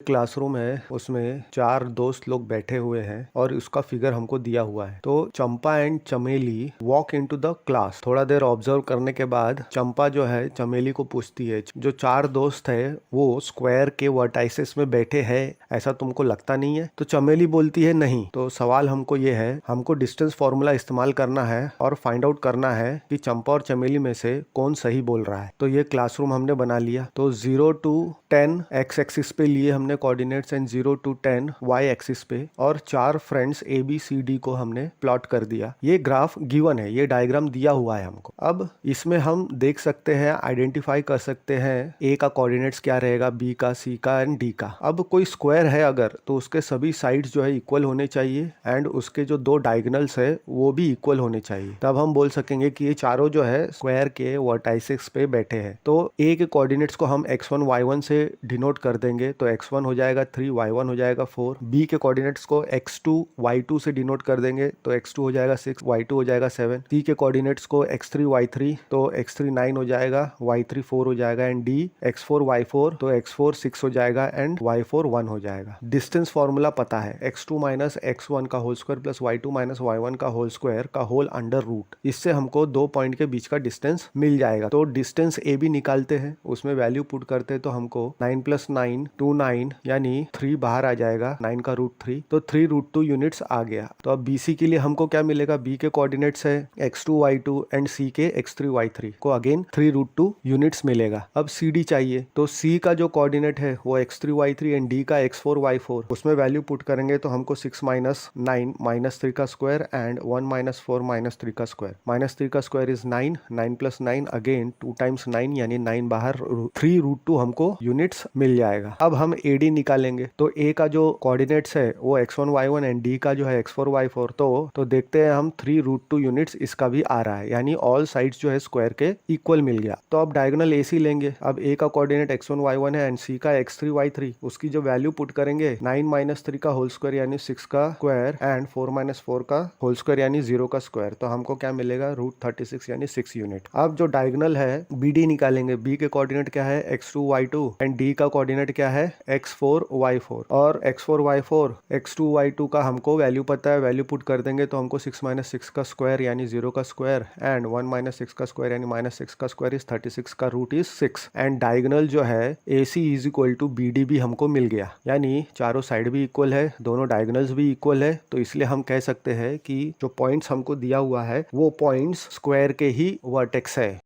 Classroom है, उसमें 4 दोस्त लोग बैठे हुए हैं और उसका फिगर हमको दिया हुआ है। तो चंपा एंड चमेली वॉक इनटू द क्लास। थोड़ा देर ऑब्जर्व करने के बाद चंपा जो है चमेली को पूछती है, जो 4 दोस्त है वो स्क्वायर के वर्टाइसेस में बैठे हैं, ऐसा तुमको लगता नहीं है? तो चमेली बोलती है नहीं। तो सवाल हमको ये है, हमको डिस्टेंस फॉर्मूला इस्तेमाल करना है और फाइंड आउट करना है कि चंपा और चमेली में से कौन सही बोल रहा है। तो ये क्लासरूम हमने बना लिया। तो 0 to 10 एक्स एक्सिस पे लिए हमने coordinates and 0 to 10 Y axis पे, और 4 friends A B C D को हमने प्लॉट कर दिया। ये ग्राफ गिवन है, ये डायग्राम दिया हुआ है हमको। अब इसमें हम देख सकते हैं, आइडेंटिफाई कर सकते हैं ए का कोऑर्डिनेट्स क्या रहेगा, बी का, सी का एंड डी का। अब कोई स्क्वायर है अगर, तो उसके सभी साइड्स जो है इक्वल होने चाहिए एंड उसके जो 2 डायगोनल्स है वो भी इक्वल होने चाहिए। तब हम बोल सकेंगे कि ये चारों जो है स्क्वायर के वर्टाइसेस पे बैठे हैं। तो ए के कोऑर्डिनेट्स को हम x1 y1 से डिनोट कर देंगे। तो x1 हो जाएगा 3, y1 हो जाएगा 4। बी के कोऑर्डिनेट्स को x2 y2 से डिनोट कर देंगे। तो x2 हो जाएगा 6, y2 हो जाएगा 7। सी के कोऑर्डिनेट्स को x3 y3, तो x3 9 हो जाएगा, y3 4 हो जाएगा एंड डी x4 y4, तो x4 6 हो जाएगा एंड y4 1 हो जाएगा। डिस्टेंस फॉर्मूला पता है, x2 माइनस x1 का whole square plus y2 minus y1 का होल स्क्वायर का होल अंडर रूट। इससे हमको 2 पॉइंट के बीच का डिस्टेंस मिल जाएगा। तो डिस्टेंस ए भी निकालते हैं, उसमें वैल्यू पुट करते हैं। तो हमको 9 + 9 29 यानी 3 बाहर आ जाएगा, 9 का रूट 3, तो 3√2 यूनिट्स आ गया। तो अब BC के लिए हमको क्या मिलेगा, B के कोऑर्डिनेट्स है x2 y2 एंड C के x3 y3 को अगेन 3√2 यूनिट्स मिलेगा। अब CD चाहिए, तो C का जो कोऑर्डिनेट है वो x3 y3 एंड D का x4 y4, उसमें वैल्यू पुट करेंगे तो हमको 6 - 9 -3 का स्क्वायर एंड 1 - 4 -3 का स्क्वायर। -3 का स्क्वायर इज 9, 9 + 9 अगेन 2 × 9 यानी 9 बाहर, 3√2 हमको यूनिट्स मिल जाएगा। अब हम AD निकालेंगे। तो A का जो कोऑर्डिनेट्स है वो x1 y1 एंड D का जो है x4 y4, तो देखते हैं हम 3√2 यूनिट्स इसका भी आ रहा है, यानी ऑल साइड्स जो है स्क्वायर के इक्वल मिल गया। तो अब डायगोनल AC लेंगे। अब A का कोऑर्डिनेट x1 y1 है एंड C का x3 y3, उसकी जो वैल्यू पुट करेंगे 9 - 3 का होल स्क्वायर यानी 6 का स्क्वायर एंड 4 - 4 का होल स्क्वायर यानी 0 का स्क्वायर। तो हमको क्या मिलेगा, √36 यानी 6 यूनिट। अब जो डायगोनल है BD निकालेंगे। B के कोऑर्डिनेट क्या है, x2 y2 एंड D का कोऑर्डिनेट क्या है, x4 y4, और x4 y4 x2 y2 का हमको वैल्यू पता है, वैल्यू पुट कर देंगे तो हमको 6 - 6 का स्क्वायर यानी 0 का स्क्वायर एंड 1 - 6 का स्क्वायर यानी -6 का स्क्वायर इज 36 का रूट इज 6 एंड डायगोनल जो है AC = BD भी हमको मिल गया, यानी चारों साइड भी इक्वल है, दोनों डायगोनल्स भी इक्वल है। तो इसलिए हम कह सकते हैं कि जो पॉइंट्स हमको दिया हुआ है वो पॉइंट्स स्क्वायर के ही वर्टेक्स है।